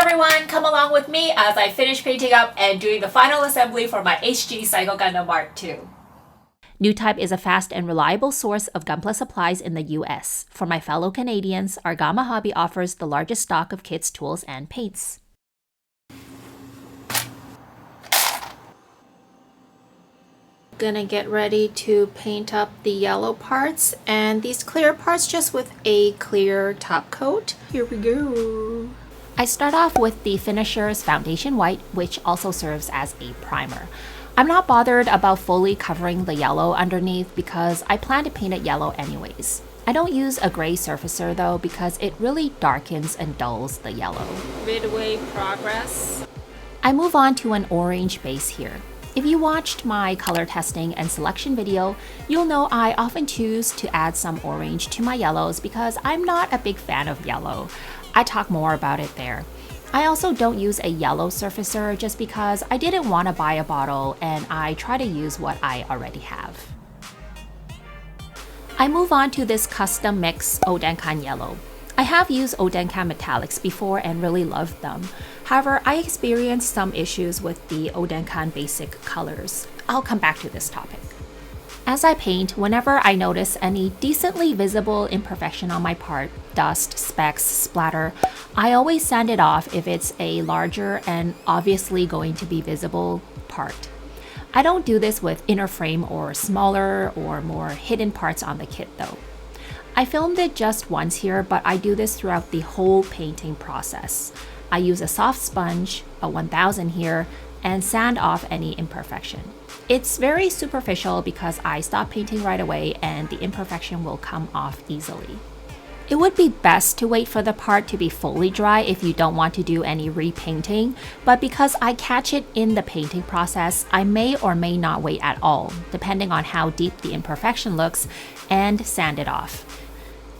everyone, come along with me as I finish painting up and doing the final assembly for my HG Psycho Gundam Mk-II. New Type is a fast and reliable source of Gunpla supplies in the US. For my fellow Canadians, our Gamma Hobby offers the largest stock of kits, tools, and paints. Gonna get ready to paint up the yellow parts and these clear parts just with a clear top coat. Here we go. I start off with the Finisher's Foundation White, which also serves as a primer. I'm not bothered about fully covering the yellow underneath because I plan to paint it yellow anyways. I don't use a gray surfacer though because it really darkens and dulls the yellow. Midway progress. I move on to an orange base here. If you watched my color testing and selection video, you'll know I often choose to add some orange to my yellows because I'm not a big fan of yellow. I talk more about it there. I also don't use a yellow surfacer just because I didn't want to buy a bottle and I try to use what I already have. I move on to this custom mix Oden yellow. I have used Oden metallics before and really loved them. However, I experienced some issues with the Oden basic colors. I'll come back to this topic. As I paint, whenever I notice any decently visible imperfection on my part, dust, specks, splatter, I always sand it off if it's a larger and obviously going to be visible part. I don't do this with inner frame or smaller or more hidden parts on the kit though. I filmed it just once here, but I do this throughout the whole painting process. I use a soft sponge, a 1000 here, and sand off any imperfection. It's very superficial because I stop painting right away and the imperfection will come off easily. It would be best to wait for the part to be fully dry if you don't want to do any repainting, but because I catch it in the painting process, I may or may not wait at all, depending on how deep the imperfection looks, and sand it off.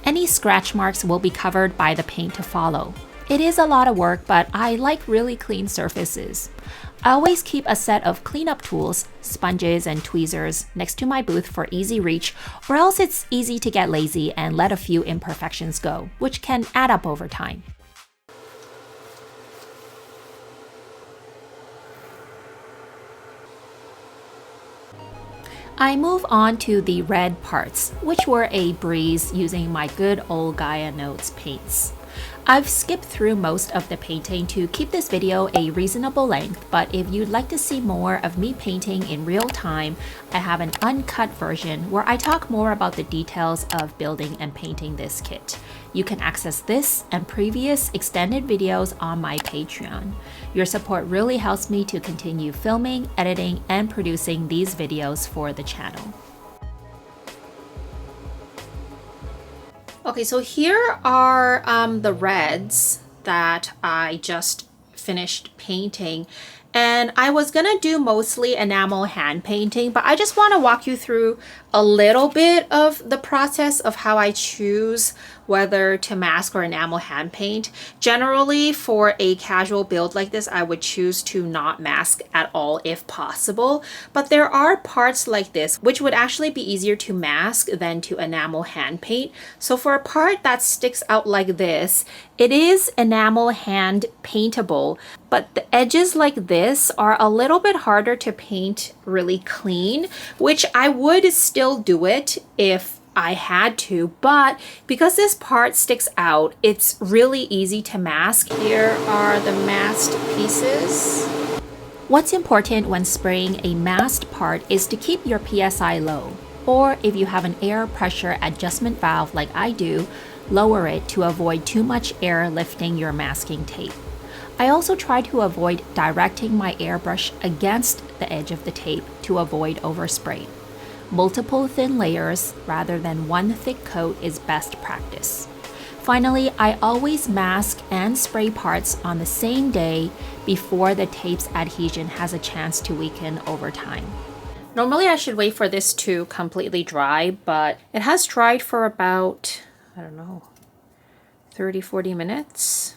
Any scratch marks will be covered by the paint to follow. It is a lot of work, but I like really clean surfaces. I always keep a set of cleanup tools, sponges and tweezers next to my booth for easy reach, or else it's easy to get lazy and let a few imperfections go, which can add up over time. I move on to the red parts, which were a breeze using my good old Gaia Notes paints. I've skipped through most of the painting to keep this video a reasonable length, but if you'd like to see more of me painting in real time, I have an uncut version where I talk more about the details of building and painting this kit. You can access this and previous extended videos on my Patreon. Your support really helps me to continue filming, editing, and producing these videos for the channel. Okay, so here are the reds that I just finished painting. And I was gonna do mostly enamel hand painting, but I just want to walk you through a little bit of the process of how I choose whether to mask or enamel hand paint. Generally, for a casual build like this, I would choose to not mask at all if possible. But there are parts like this which would actually be easier to mask than to enamel hand paint. So for a part that sticks out like this, it is enamel hand paintable, but the edges like this are a little bit harder to paint really clean, which I would still do it if I had to, but because this part sticks out, it's really easy to mask. Here are the masked pieces. What's important when spraying a masked part is to keep your PSI low, or if you have an air pressure adjustment valve like I do, lower it to avoid too much air lifting your masking tape. I also try to avoid directing my airbrush against the edge of the tape to avoid overspray. Multiple thin layers rather than one thick coat is best practice. Finally, I always mask and spray parts on the same day before the tape's adhesion has a chance to weaken over time. Normally I should wait for this to completely dry, but it has dried for about, I don't know, 30-40 minutes.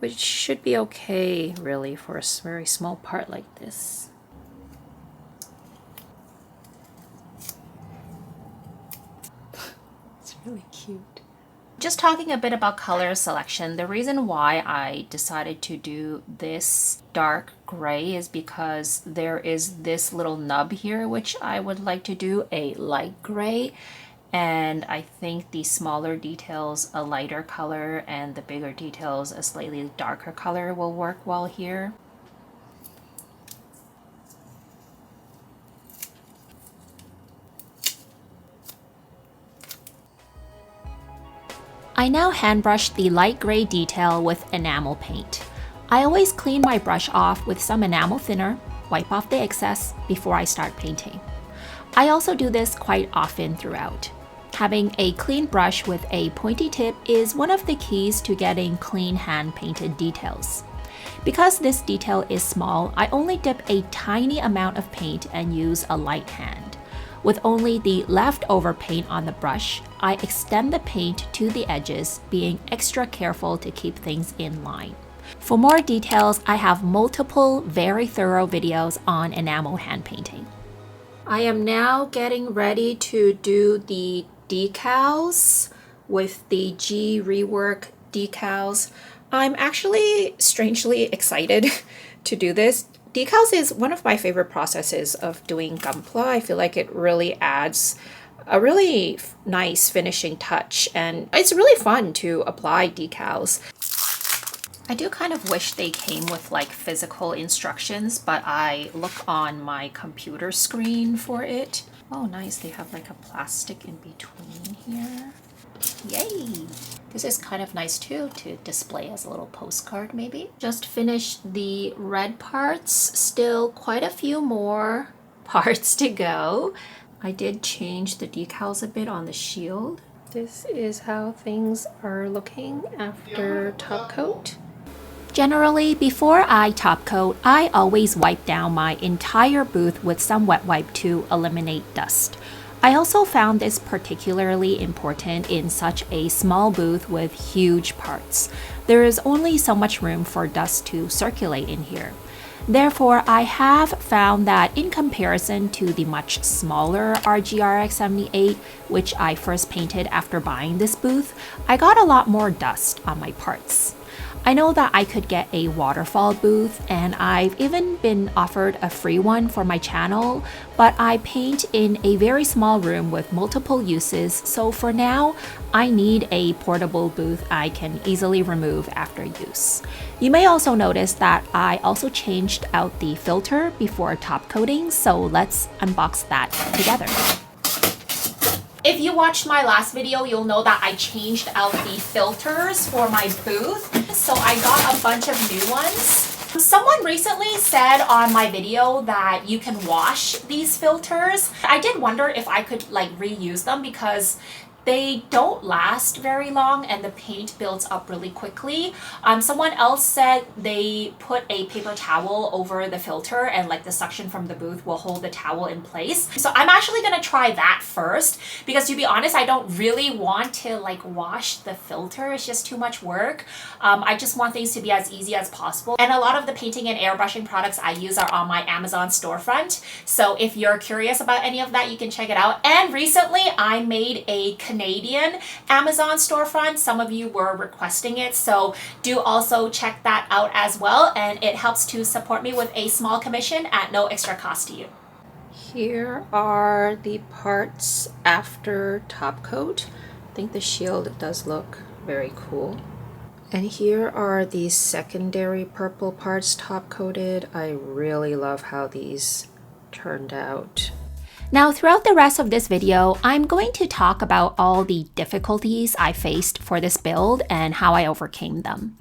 Which should be okay, really, for a very small part like this. It's really cute. just talking a bit about color selection, the reason why I decided to do this dark gray is because there is this little nub here, which I would like to do a light gray. And I think the smaller details, a lighter color, and the bigger details, a slightly darker color will work well here. I now hand brush the light gray detail with enamel paint. I always clean my brush off with some enamel thinner, wipe off the excess before I start painting. I also do this quite often throughout. Having a clean brush with a pointy tip is one of the keys to getting clean hand-painted details. Because this detail is small, I only dip a tiny amount of paint and use a light hand. With only the leftover paint on the brush, I extend the paint to the edges, being extra careful to keep things in line. For more details, I have multiple very thorough videos on enamel hand painting. I am now getting ready to do the decals with the G Rework decals. I'm actually strangely excited to do this. Decals is one of my favorite processes of doing Gunpla. I feel like it really adds a really nice finishing touch, and it's really fun to apply decals. I do kind of wish they came with like physical instructions, but I look on my computer screen for it. Oh nice, they have like a plastic in between here. Yay! This is kind of nice too, to display as a little postcard maybe. Just finished the red parts, still quite a few more parts to go. I did change the decals a bit on the shield. This is how things are looking after top coat. Generally, before I top coat, I always wipe down my entire booth with some wet wipe to eliminate dust. I also found this particularly important in such a small booth with huge parts. There is only so much room for dust to circulate in here. Therefore, I have found that in comparison to the much smaller RGRX78, which I first painted after buying this booth, I got a lot more dust on my parts. I know that I could get a waterfall booth, and I've even been offered a free one for my channel, but I paint in a very small room with multiple uses, so for now, I need a portable booth I can easily remove after use. You may also notice that I also changed out the filter before top coating, so let's unbox that together. If you watched my last video, you'll know that I changed out the filters for my booth. So I got a bunch of new ones. Someone recently said on my video that you can wash these filters. I did wonder if I could like reuse them because they don't last very long and the paint builds up really quickly. Someone else said they put a paper towel over the filter and like the suction from the booth will hold the towel in place. So I'm actually gonna try that first because to be honest, I don't really want to like wash the filter. It's just too much work. I just want things to be as easy as possible. And a lot of the painting and airbrushing products I use are on my Amazon storefront. So if you're curious about any of that, you can check it out. And recently I made a Canadian Amazon storefront. Some of you were requesting it, so do also check that out as well, and it helps to support me with a small commission at no extra cost to you. Here are the parts after top coat. I think the shield does look very cool. And here are the secondary purple parts top coated. I really love how these turned out. Now, throughout the rest of this video, I'm going to talk about all the difficulties I faced for this build and how I overcame them.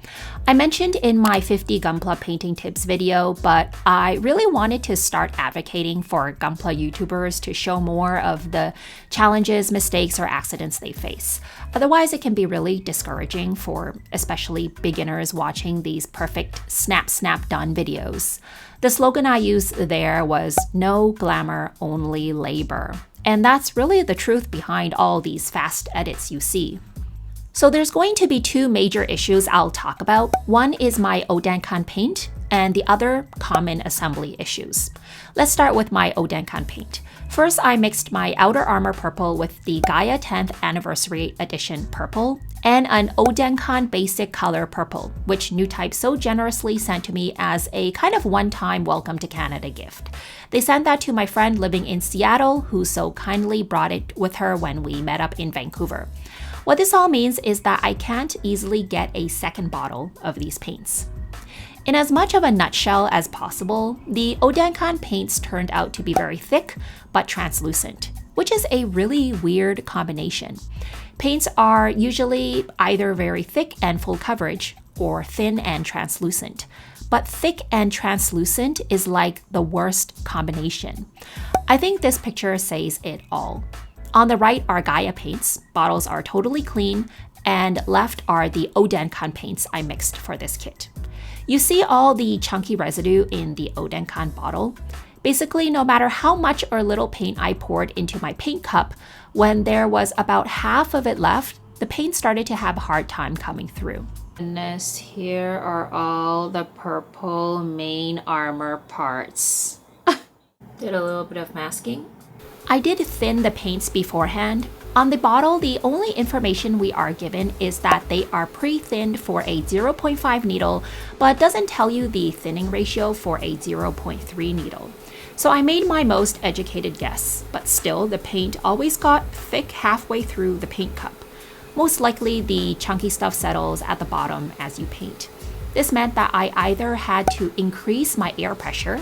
I mentioned in my 50 Gunpla painting tips video, but I really wanted to start advocating for Gunpla YouTubers to show more of the challenges, mistakes, or accidents they face. Otherwise, it can be really discouraging for especially beginners watching these perfect snap, snap, done videos. The slogan I used there was "No glamour, only labor." And that's really the truth behind all these fast edits you see. So there's going to be two major issues I'll talk about. One is my Oden paint, and the other common assembly issues. Let's start with my Oden paint. First, I mixed my outer armor purple with the Gaia 10th Anniversary Edition purple and an Oden basic color purple, which New Type so generously sent to me as a kind of one-time welcome to Canada gift. They sent that to my friend living in Seattle, who so kindly brought it with her when we met up in Vancouver. What this all means is that I can't easily get a second bottle of these paints. In as much of a nutshell as possible, the Oden paints turned out to be very thick but translucent, which is a really weird combination. Paints are usually either very thick and full coverage or thin and translucent, but thick and translucent is like the worst combination. I think this picture says it all. On the right are Gaia paints, bottles are totally clean, and left are the Oden paints I mixed for this kit. You see all the chunky residue in the Oden bottle. Basically, no matter how much or little paint I poured into my paint cup, when there was about half of it left, the paint started to have a hard time coming through. Goodness, here are all the purple main armor parts. Did a little bit of masking. I did thin the paints beforehand. On the bottle, the only information we are given is that they are pre-thinned for a 0.5 needle, but doesn't tell you the thinning ratio for a 0.3 needle. So I made my most educated guess, but still the paint always got thick halfway through the paint cup. Most likely the chunky stuff settles at the bottom as you paint. This meant that I either had to increase my air pressure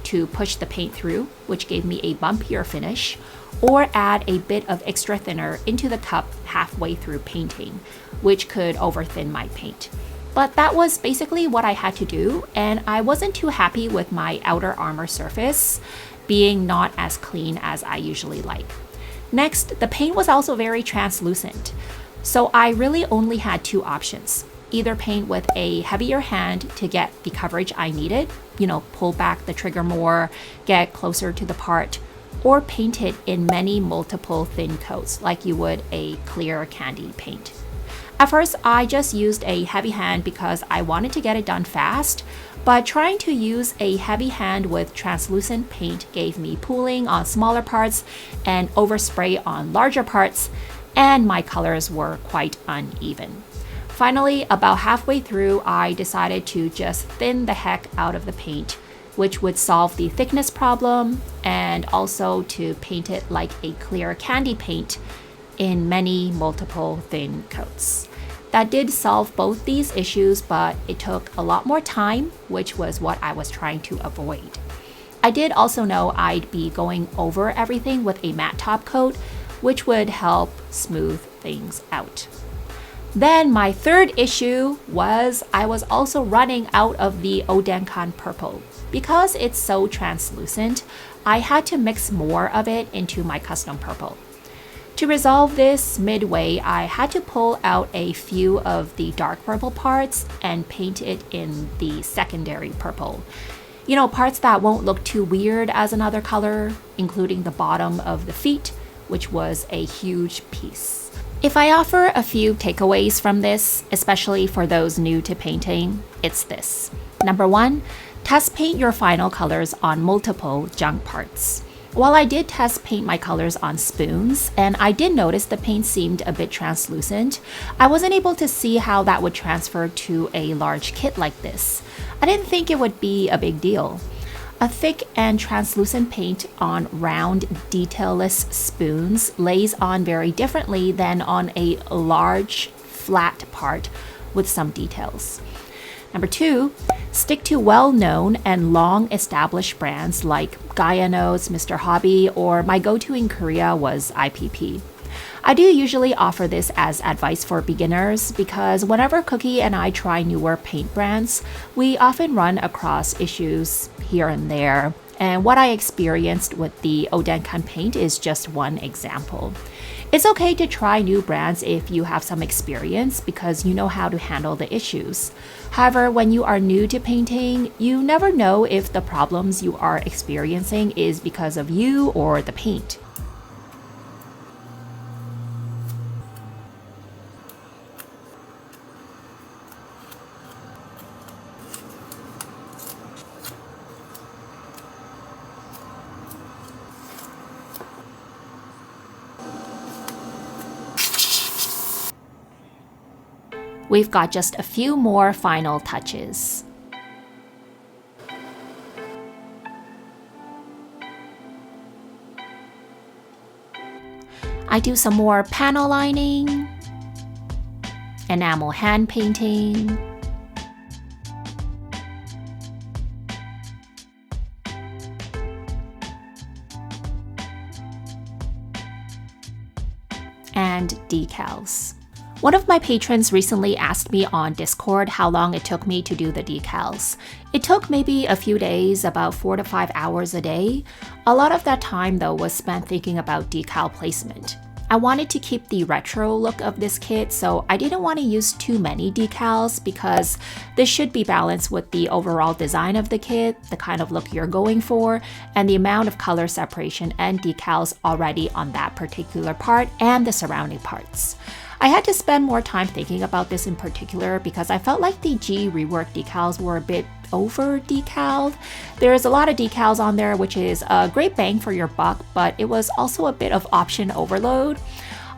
to push the paint through, which gave me a bumpier finish, or add a bit of extra thinner into the cup halfway through painting, which could overthin my paint. But that was basically what I had to do, and I wasn't too happy with my outer armor surface being not as clean as I usually like. Next, the paint was also very translucent, so I really only had two options. Either paint with a heavier hand to get the coverage I needed, pull back the trigger more, get closer to the part, or paint it in many multiple thin coats like you would a clear candy paint. At first, I just used a heavy hand because I wanted to get it done fast, but trying to use a heavy hand with translucent paint gave me pooling on smaller parts and overspray on larger parts, and my colors were quite uneven. Finally, about halfway through, I decided to just thin the heck out of the paint, which would solve the thickness problem, and also to paint it like a clear candy paint in many multiple thin coats. That did solve both these issues, but it took a lot more time, which was what I was trying to avoid. I did also know I'd be going over everything with a matte top coat, which would help smooth things out. Then my third issue was I was also running out of the Oden purple. Because it's so translucent, I had to mix more of it into my custom purple. To resolve this midway, I had to pull out a few of the dark purple parts and paint it in the secondary purple. Parts that won't look too weird as another color, including the bottom of the feet, which was a huge piece. If I offer a few takeaways from this, especially for those new to painting, it's this. Number one, test paint your final colors on multiple junk parts. While I did test paint my colors on spoons, and I did notice the paint seemed a bit translucent, I wasn't able to see how that would transfer to a large kit like this. I didn't think it would be a big deal. A thick and translucent paint on round, detailless spoons lays on very differently than on a large, flat part with some details. Number two, stick to well-known and long-established brands like Gaia Notes, Mr. Hobby, or my go-to in Korea was IPP. I do usually offer this as advice for beginners because whenever Cookie and I try newer paint brands, we often run across issues here and there. And what I experienced with the Oden paint is just one example. It's okay to try new brands if you have some experience because you know how to handle the issues. However, when you are new to painting, you never know if the problems you are experiencing is because of you or the paint. We've got just a few more final touches. I do some more panel lining, enamel hand painting, and decals. One of my patrons recently asked me on Discord how long it took me to do the decals. It took maybe a few days, about 4 to 5 hours a day. A lot of that time though was spent thinking about decal placement. I wanted to keep the retro look of this kit, so I didn't want to use too many decals because this should be balanced with the overall design of the kit, the kind of look you're going for, and the amount of color separation and decals already on that particular part and the surrounding parts. I had to spend more time thinking about this in particular because I felt like the G rework decals were a bit over decaled. There's a lot of decals on there, which is a great bang for your buck, but it was also a bit of option overload.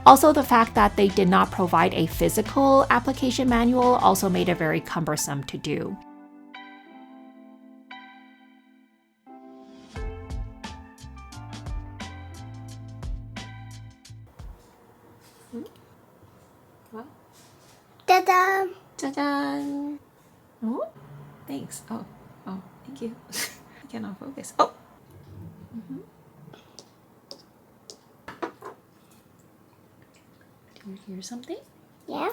Also, the fact that they did not provide a physical application manual also made it very cumbersome to do. Ta-da! Ta-da! Oh, thanks. Oh, thank you. I cannot focus. Oh! Do you hear something? Yeah.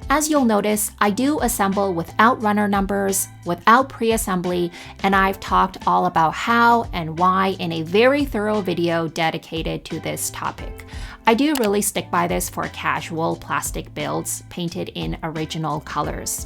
As you'll notice, I do assemble without runner numbers, without pre-assembly, and I've talked all about how and why in a very thorough video dedicated to this topic. I do really stick by this for casual plastic builds painted in original colors.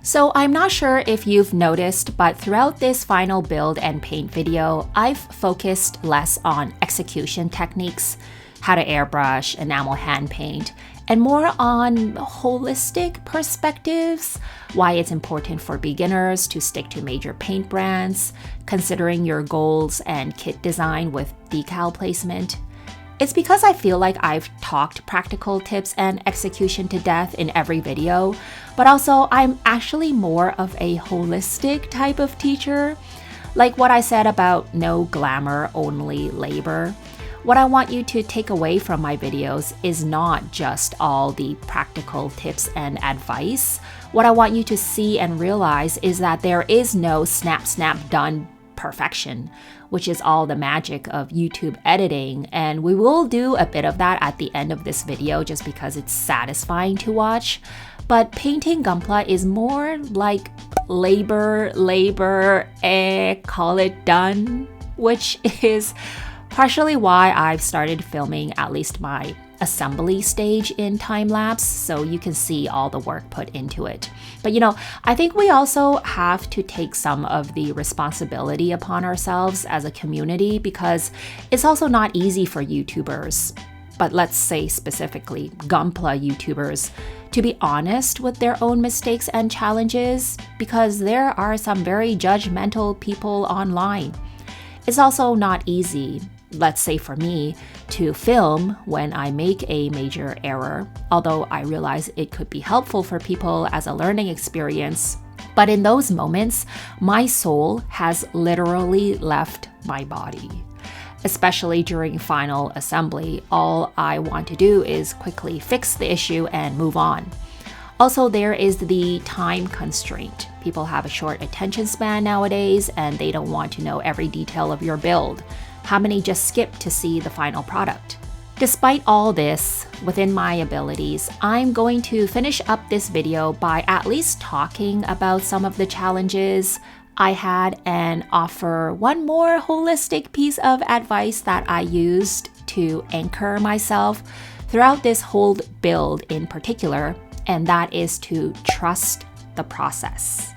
So I'm not sure if you've noticed, but throughout this final build and paint video, I've focused less on execution techniques, how to airbrush, enamel hand paint, and more on holistic perspectives, why it's important for beginners to stick to major paint brands, considering your goals and kit design with decal placement. It's because I feel like I've talked practical tips and execution to death in every video, but also I'm actually more of a holistic type of teacher. Like what I said about no glamour, only labor. What I want you to take away from my videos is not just all the practical tips and advice. What I want you to see and realize is that there is no snap, done perfection, which is all the magic of YouTube editing. And we will do a bit of that at the end of this video just because it's satisfying to watch. But painting Gunpla is more like labor, call it done, which is partially why I've started filming at least my assembly stage in time-lapse so you can see all the work put into it. But I think we also have to take some of the responsibility upon ourselves as a community because it's also not easy for YouTubers, but let's say specifically Gunpla YouTubers, to be honest with their own mistakes and challenges because there are some very judgmental people online. It's also not easy, let's say for me, to film when I make a major error, although I realize it could be helpful for people as a learning experience. But in those moments, my soul has literally left my body. Especially during final assembly, all I want to do is quickly fix the issue and move on. Also, there is the time constraint. People have a short attention span nowadays and they don't want to know every detail of your build. How many just skip to see the final product? Despite all this, within my abilities, I'm going to finish up this video by at least talking about some of the challenges I had and offer one more holistic piece of advice that I used to anchor myself throughout this whole build in particular, and that is to trust the process.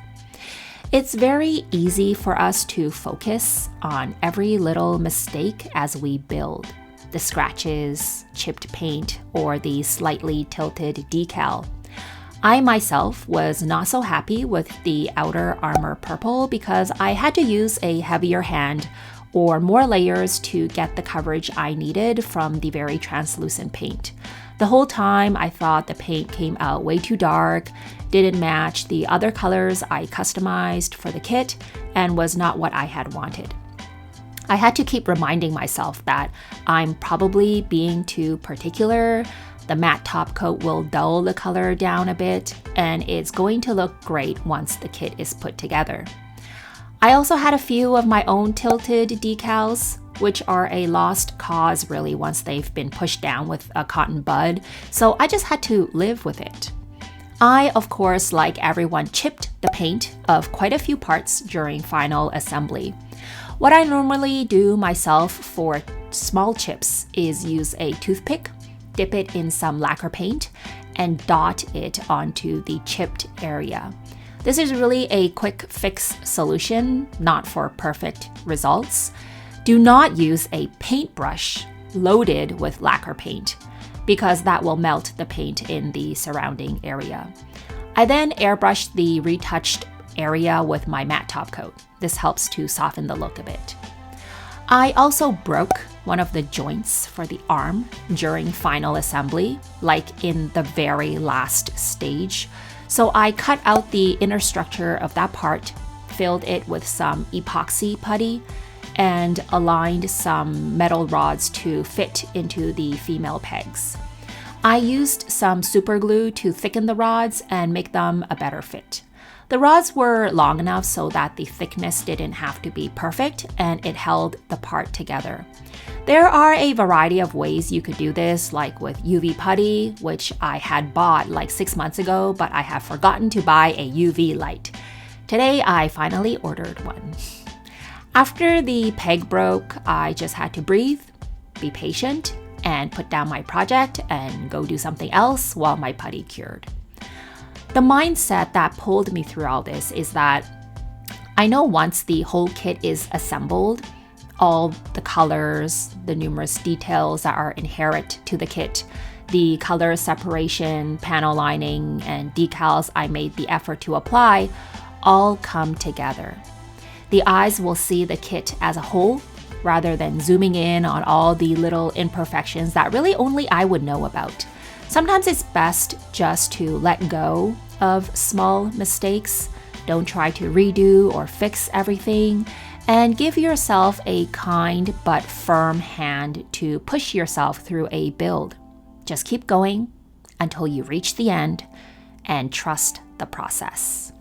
It's very easy for us to focus on every little mistake as we build. The scratches, chipped paint, or the slightly tilted decal. I myself was not so happy with the outer armor purple because I had to use a heavier hand or more layers to get the coverage I needed from the very translucent paint. The whole time I thought the paint came out way too dark, didn't match the other colors I customized for the kit, and was not what I had wanted. I had to keep reminding myself that I'm probably being too particular. The matte top coat will dull the color down a bit, and it's going to look great once the kit is put together. I also had a few of my own tilted decals, which are a lost cause really once they've been pushed down with a cotton bud, so I just had to live with it. I, of course, like everyone, chipped the paint of quite a few parts during final assembly. What I normally do myself for small chips is use a toothpick, dip it in some lacquer paint, and dot it onto the chipped area. This is really a quick fix solution, not for perfect results. Do not use a paintbrush loaded with lacquer paint, because that will melt the paint in the surrounding area. I then airbrushed the retouched area with my matte top coat. This helps to soften the look a bit. I also broke one of the joints for the arm during final assembly, like in the very last stage. So I cut out the inner structure of that part, filled it with some epoxy putty, and aligned some metal rods to fit into the female pegs. I used some super glue to thicken the rods and make them a better fit. The rods were long enough so that the thickness didn't have to be perfect, and it held the part together. There are a variety of ways you could do this, like with UV putty, which I had bought like 6 months ago, but I have forgotten to buy a UV light. Today, I finally ordered one. After the peg broke, I just had to breathe, be patient, and put down my project and go do something else while my putty cured. The mindset that pulled me through all this is that I know once the whole kit is assembled, all the colors, the numerous details that are inherent to the kit, the color separation, panel lining, and decals I made the effort to apply all come together. The eyes will see the kit as a whole rather than zooming in on all the little imperfections that really only I would know about. Sometimes it's best just to let go of small mistakes. Don't try to redo or fix everything, and give yourself a kind but firm hand to push yourself through a build. Just keep going until you reach the end and trust the process.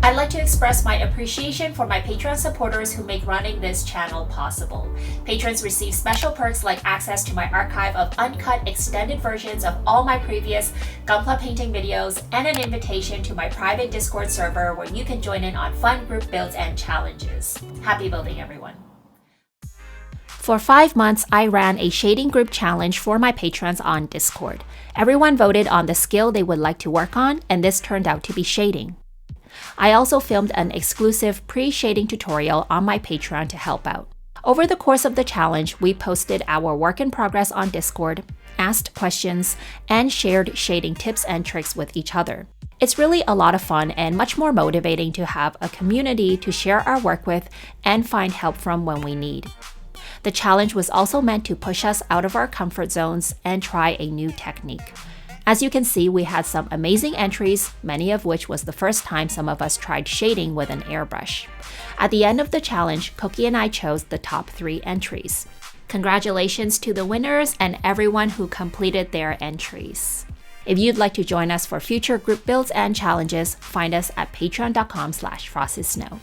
I'd like to express my appreciation for my Patreon supporters who make running this channel possible. Patrons receive special perks like access to my archive of uncut extended versions of all my previous Gunpla painting videos and an invitation to my private Discord server where you can join in on fun group builds and challenges. Happy building, everyone. For 5 months, I ran a shading group challenge for my patrons on Discord. Everyone voted on the skill they would like to work on, and this turned out to be shading. I also filmed an exclusive pre-shading tutorial on my Patreon to help out. Over the course of the challenge, we posted our work in progress on Discord, asked questions, and shared shading tips and tricks with each other. It's really a lot of fun and much more motivating to have a community to share our work with and find help from when we need. The challenge was also meant to push us out of our comfort zones and try a new technique. As you can see, we had some amazing entries, many of which was the first time some of us tried shading with an airbrush. At the end of the challenge, Cookie and I chose the top 3 entries. Congratulations to the winners and everyone who completed their entries. If you'd like to join us for future group builds and challenges, find us at patreon.com/frostysnow.